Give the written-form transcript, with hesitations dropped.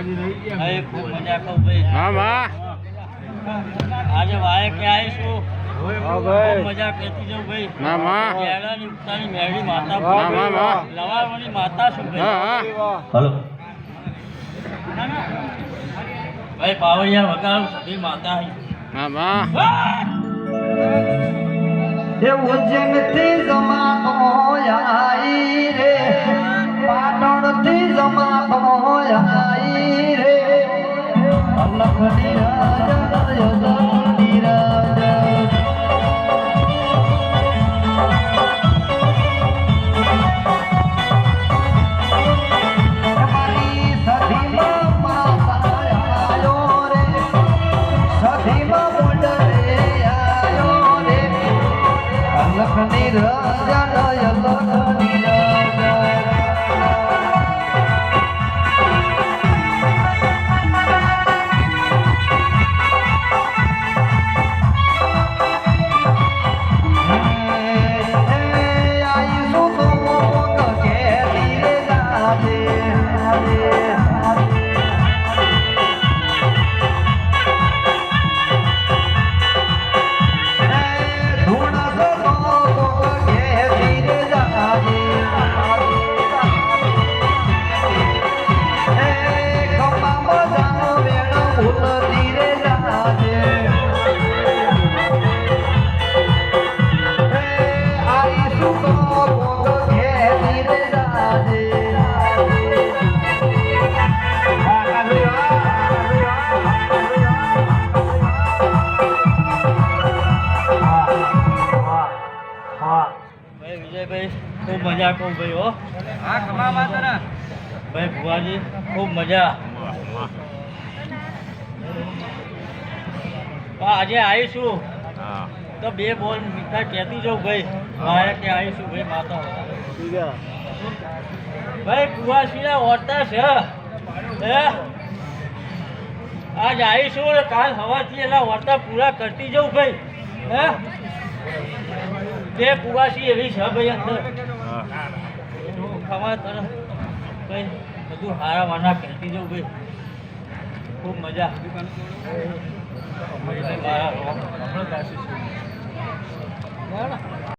ખૂબ મજા કહું ભાઈ. હા વાહ. આજે વાય કે આવીશું ખૂબ મજા કરતી જવું ભાઈ. ના માં. કેળાની ઉતાની મેળી માતા વાહ વાહ વાહ. લવારવાની માતા છું હા ભાઈ. હા. હલો ભાઈ પાવડિયા વગાડું સભી માતા હા વાહ. એ ઉજ્જૈનથી જમાતો આઈ રે, પાટણથી જમાતો આઈ રે, અલખની રાજા યદની રાજા. મારી સધીમાં માતા આયો રે, સધીમાં મોડરે આયો રે, અલખની રાજા યદની રાજા. ભાઈ વિજયભાઈ ખૂબ મજા કહું ભાઈ હો. હા કમા માતરા ભાઈ ભુવાજી ખૂબ મજા. આજે આવીશું તો બે બોલ મીઠાઈ કહેતી જાઉં ભાઈ. મારે કે આવીશું ભાઈ માતા. ભાઈ કુવાસીના ઓરતા છે હે. આજ આવીશું ને કાલ સવારથી એના ઓરતા પૂરા કરતી જાઉં ભાઈ હે. બે કુવાસી એવી છે ભાઈ અંદર ખવા તરફ ભાઈ બધું હારા વાના કરતી જાઉં ભાઈ. ખૂબ મજા. મારા